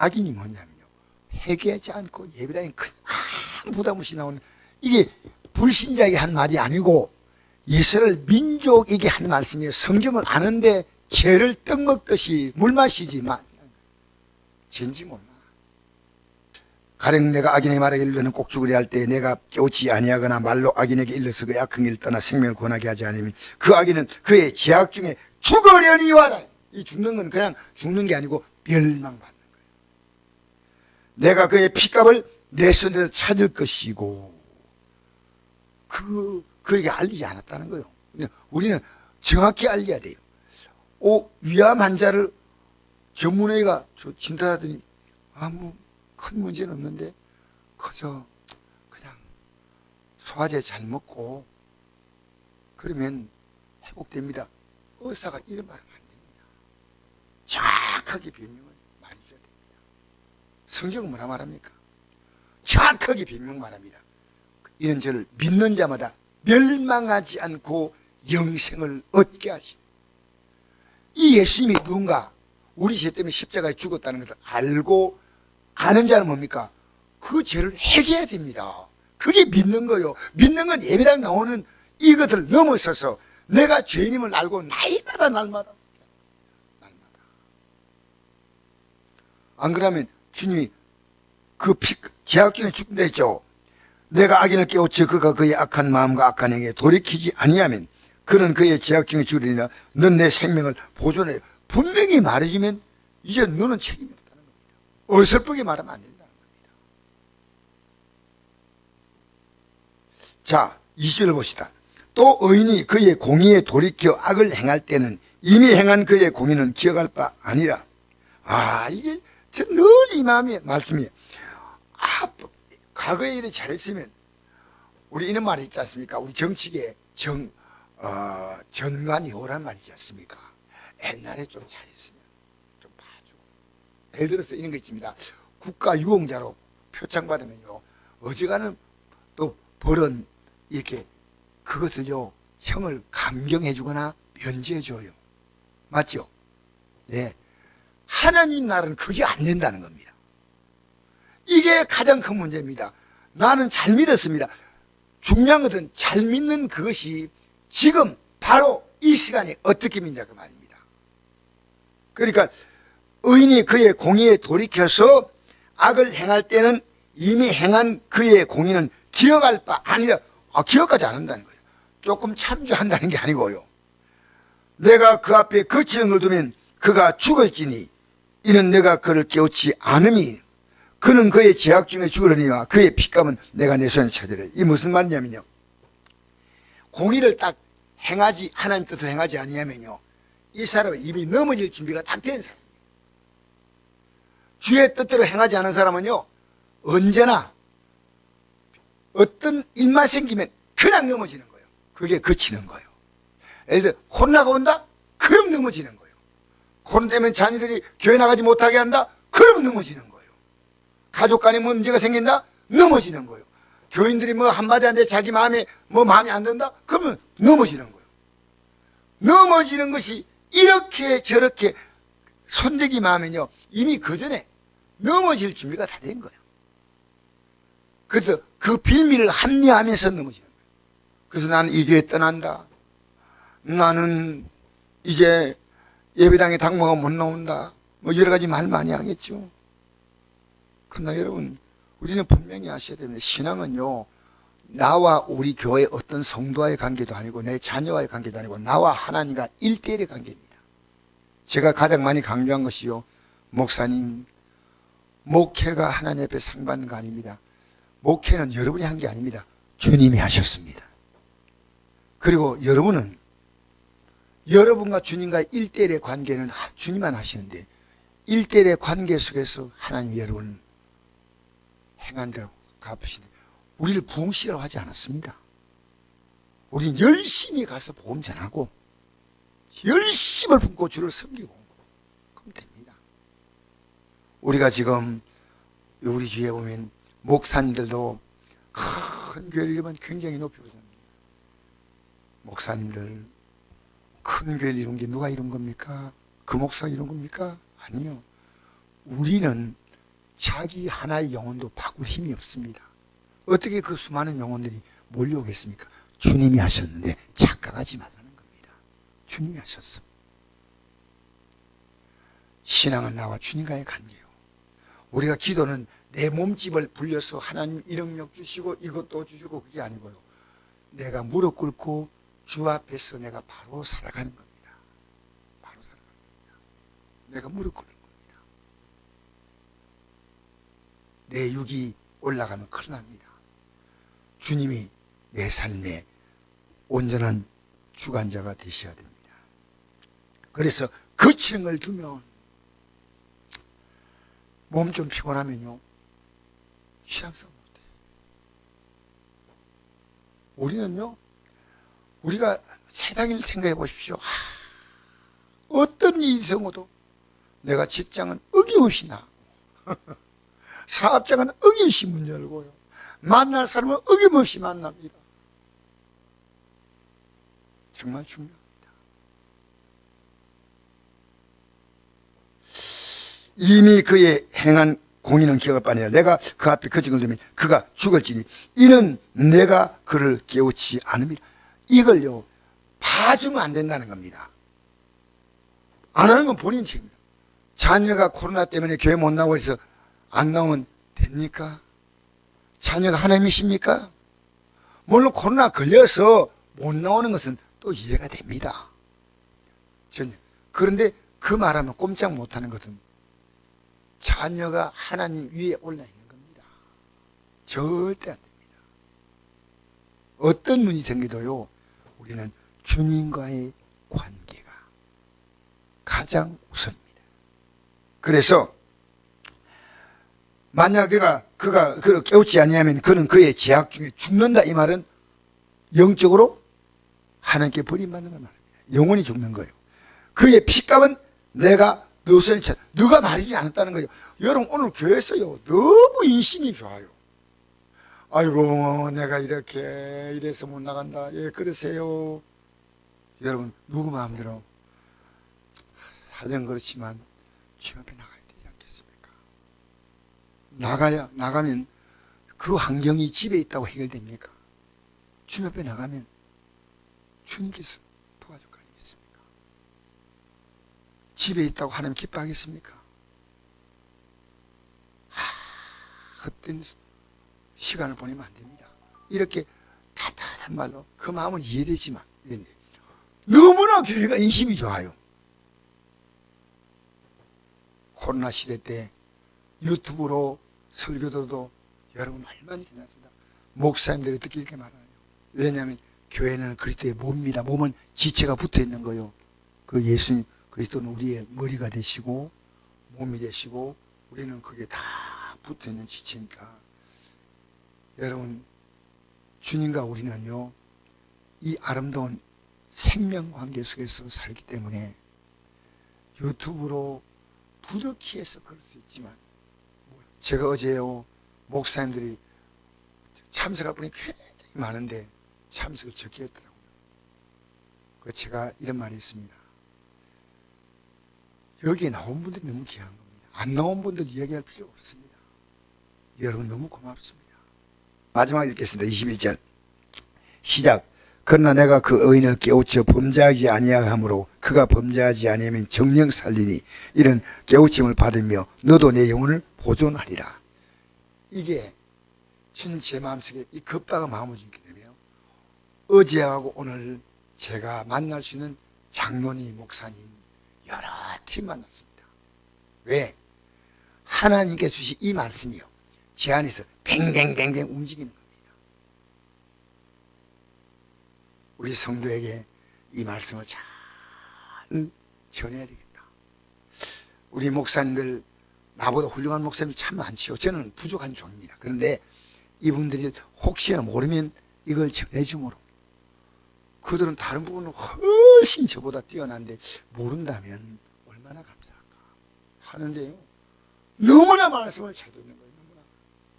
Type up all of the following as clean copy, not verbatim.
악인이 뭐냐면요, 회개하지 않고 예배당에 큰 부담 없이 나오는, 이게 불신자에게 한 말이 아니고 이스라엘 민족에게 한 말씀이에요. 성경을 아는데 죄를 떡 먹듯이 물 마시지 마. 죄인지 몰라. 가령 내가 악인에게 말하기 일러는 꼭 죽으려 할 때 내가 깨우치 아니하거나 말로 악인에게 일러서 그의 악한 길을 떠나 생명을 권하게 하지 않으면 그 악인은 그의 죄악 중에 죽으려니와라. 이 죽는 건 그냥 죽는 게 아니고 멸망받는 거예요. 내가 그의 피값을 내 손에서 찾을 것이고, 그에게 알리지 않았다는 거예요. 우리는 정확히 알려야 돼요. 위암 환자를 전문의가 진단하더니 아무 큰 문제는 없는데 그저 그냥 소화제 잘 먹고 그러면 회복됩니다. 의사가 이런 말하면 안 됩니다. 정확하게 변명을 말해줘야 됩니다. 성경은 뭐라 말합니까? 정확하게 변명 말합니다. 이런 저를 믿는 자마다 멸망하지 않고 영생을 얻게 하시는, 이 예수님이 누군가 우리 죄 때문에 십자가에 죽었다는 것을 알고 아는 자는 뭡니까? 그 죄를 회개해야 됩니다. 그게 믿는 거예요. 믿는 건 예배당 나오는 이것을 넘어서서 내가 죄인임을 알고 날마다 안 그러면 주님이 그 죄악 중에 죽는다 했죠. 내가 악인을 깨우쳐 그가 그의 악한 마음과 악한 행위에 돌이키지 아니하면 그는 그의 죄악 중에 죽으리라. 넌 내 생명을 보존해. 분명히 말해주면 이제 너는 책임이 없다는 겁니다. 어설프게 말하면 안 된다는 겁니다. 자, 20절 봅시다. 또 의인이 그의 공의에 돌이켜 악을 행할 때는 이미 행한 그의 공의는 기억할 바 아니라. 이게 늘 이 마음이 말씀이에요. 과거에 일을 잘했으면, 우리 이런 말이 있지 않습니까? 우리 정치계 전관이호란 말이 있지 않습니까? 옛날에 좀 잘했으면 좀 봐주고. 예를 들어서 이런 거 있습니다. 국가유공자로 표창받으면요, 어지간한 또 벌은 이렇게 그것을요, 형을 감경해주거나 면제해줘요. 맞죠? 네. 하나님 나라는 그게 안 된다는 겁니다. 이게 가장 큰 문제입니다. 나는 잘 믿었습니다. 중요한 것은 잘 믿는 그것이 지금 바로 이 시간에 어떻게 믿냐 그 말입니다. 그러니까 의인이 그의 공의에 돌이켜서 악을 행할 때는 이미 행한 그의 공의는 기억할 바 아니라, 기억하지 않는다는 거예요. 조금 참조한다는 게 아니고요. 내가 그 앞에 거치는 걸 두면 그가 죽을지니 이는 내가 그를 깨우치 않음이 그는 그의 죄악 중에 죽으려니와 그의 피값은 내가 내 손에 찾으려. 이 무슨 말이냐면요, 공의를 딱 행하지, 하나님 뜻을 행하지 아니하면요, 이 사람은 이미 넘어질 준비가 딱 된 사람이에요. 주의 뜻대로 행하지 않은 사람은요, 언제나 어떤 일만 생기면 그냥 넘어지는 거예요. 그게 그치는 거예요. 예를 들어 코로나가 온다? 그럼 넘어지는 거예요. 코로나 때문에 자녀들이 교회 나가지 못하게 한다? 그러면 넘어지는 거예요. 가족 간에 뭐 문제가 생긴다? 넘어지는 거예요. 교인들이 뭐 한마디 한데 자기 마음에 안 든다? 그러면 넘어지는 거예요. 넘어지는 것이 이렇게 저렇게 손대기만 하면요, 이미 그 전에 넘어질 준비가 다 된 거예요. 그래서 그 빌미를 합리화하면서 넘어지는 거예요. 그래서 나는 이 교회 떠난다. 나는 이제 예배당에 당분간 못 나온다. 뭐 여러 가지 말 많이 하겠죠. 그러나 여러분, 우리는 분명히 아셔야 됩니다. 신앙은요, 나와 우리 교회 어떤 성도와의 관계도 아니고 내 자녀와의 관계도 아니고 나와 하나님과 1대1의 관계입니다. 제가 가장 많이 강조한 것이요, 목사님, 목회가 하나님 앞에 상 받는 거 아닙니다. 목회는 여러분이 한 게 아닙니다. 주님이 하셨습니다. 그리고 여러분은 여러분과 주님과의 1대1의 관계는 주님만 하시는데 1대1의 관계 속에서 하나님이 여러분을 행한 대로 갚으시네. 우리를 부흥시라고 하지 않았습니다. 우리는 열심히 가서 복음 전하고 열심을 품고 주를 섬기고 그럼 됩니다. 우리가 지금 우리 주위에 보면 목사님들도 큰 교회를 이루면 굉장히 높이고 삽니다. 목사님들, 큰 교회를 이룬 게 누가 이룬 겁니까? 그 목사가 이룬 겁니까? 아니요. 우리는 자기 하나의 영혼도 바꿀 힘이 없습니다. 어떻게 그 수많은 영혼들이 몰려오겠습니까? 주님이 하셨는데 착각하지 말라는 겁니다. 주님이 하셨어. 신앙은 나와 주님과의 관계예요. 우리가 기도는 내 몸집을 불려서 하나님 이 능력 주시고 이것도 주시고 그게 아니고요. 내가 무릎 꿇고 주 앞에서 내가 바로 살아가는 겁니다. 바로 살아가는 겁니다. 내가 무릎 꿇는 겁니다. 내 육이 올라가면 큰일 납니다. 주님이 내 삶의 온전한 주관자가 되셔야 됩니다. 그래서 거치는 걸 두면 몸 좀 피곤하면요 신앙생활 못해. 우리는요 우리가 세상을 생각해 보십시오. 어떤 일이 있어도 내가 직장은 어김없이 나가고 사업장은 어김없이 문 열고요 만날 사람은 어김없이 만납니다. 정말 중요합니다. 이미 그의 행한 공의는 기억할 바니라. 내가 그 앞에 거짓을 두면 그가 죽을지니 이는 내가 그를 깨우치 않음이라. 이걸요 봐주면 안 된다는 겁니다. 안 하는 건 본인 책임이에요. 자녀가 코로나 때문에 교회 못 나오고 해서 안 나오면 됩니까? 자녀가 하나님이십니까? 물론 코로나 걸려서 못 나오는 것은 또 이해가 됩니다. 전혀. 그런데 그 말하면 꼼짝 못하는 것은 자녀가 하나님 위에 올라 있는 겁니다. 절대 안 됩니다. 어떤 문이 생기도요 우리는 주님과의 관계가 가장 우선입니다. 그래서 만약 그가 그를 깨우치 아니하면 그는 그의 죄악 중에 죽는다. 이 말은 영적으로 하나님께 버림받는 걸 말합니다. 영원히 죽는 거예요. 그의 피값은 내가 너선이 차 너가 말이지 않았다는 거예요. 여러분 오늘 교회에서요 너무 인심이 좋아요. 아이고 내가 이렇게 이래서 못 나간다. 예 그러세요. 여러분 누구 마음대로 사정 그렇지만 주님 앞에 나가야 되지 않겠습니까? 나가면 그 환경이 집에 있다고 해결됩니까? 주님 앞에 나가면 주님께서 도와줄 거 아니겠습니까? 집에 있다고 하나님 기뻐하겠습니까? 헛된 시간을 보내면 안 됩니다. 이렇게 따뜻한 말로 그 마음은 이해되지만 너무나 교회가 인심이 좋아요. 코로나 시대 때 유튜브로 설교도 여러분 얼마나 괜찮습니다. 목사님들이 듣기 이렇게 말하요. 왜냐하면 교회는 그리스도의 몸입니다. 몸은 지체가 붙어 있는 거요. 그 예수님 그리스도는 우리의 머리가 되시고 몸이 되시고 우리는 그게 다 붙어 있는 지체니까 여러분 주님과 우리는요 이 아름다운 생명관계 속에서 살기 때문에 유튜브로 부득이해서 그럴 수 있지만 제가 어제요 목사님들이 참석할 분이 굉장히 많은데 참석을 적게 했더라고요. 그 제가 이런 말이 있습니다. 여기에 나온 분들이 너무 귀한 겁니다. 안 나온 분들 이야기할 필요 없습니다. 여러분 너무 고맙습니다. 마지막에 읽겠습니다. 21절 시작. 그러나 내가 그 의인을 깨우쳐 범죄하지 아니하므로 그가 범죄하지 아니하면 정령 살리니 이런 깨우침을 받으며 너도 내 영혼을 보존하리라. 이게 준 제 마음속에 이 겁박의 마음을 주게 되면 어제하고 오늘 제가 만날 수 있는 장로님, 목사님 여러 팀 만났습니다. 왜? 하나님께 주신 이 말씀이요 제 안에서 뱅뱅뱅뱅 움직이는 겁니다. 우리 성도에게 이 말씀을 잘 전해야 되겠다. 우리 목사님들 나보다 훌륭한 목사님이 참 많지요. 저는 부족한 종입니다. 그런데 이분들이 혹시나 모르면 이걸 전해줌으로 그들은 다른 부분은 훨씬 저보다 뛰어난데 모른다면 얼마나 감사할까 하는데요. 너무나 말씀을 잘 듣는 거예요. 너무나.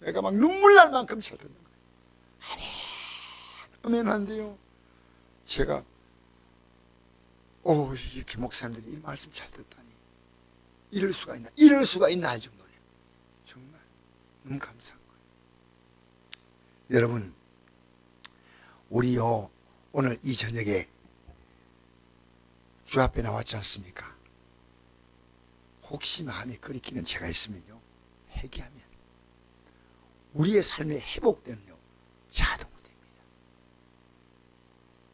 내가 막 눈물 날 만큼 잘 듣는 거예요. 아멘 한데요. 제가 이렇게 목사님들이 이 말씀 잘 듣다니 이럴 수가 있나 할 정도예요. 정말 너무 감사한 거예요. 여러분, 우리요 오늘 이 저녁에 주 앞에 나왔지 않습니까? 혹시 마음에 거리끼는 죄가 있으면요, 회개하면 우리의 삶의 회복되는요 자동으로 됩니다.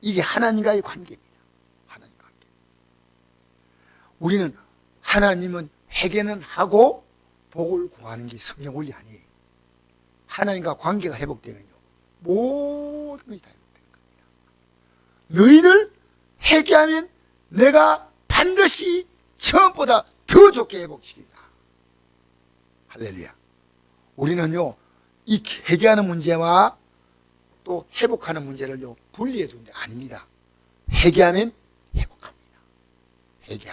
이게 하나님과의 관계입니다. 하나님과 관계. 우리는 하나님은 회개는 하고 복을 구하는 게 성경 원리 아니에요. 하나님과 관계가 회복되면요 모든 것이 다 회복되는 겁니다. 너희들 회개하면 내가 반드시 처음보다 더 좋게 회복시킨다. 할렐루야. 우리는요 이 회개하는 문제와 또 회복하는 문제를요 분리해 두는 게 아닙니다. 회개하면 회복합니다. 회개하면.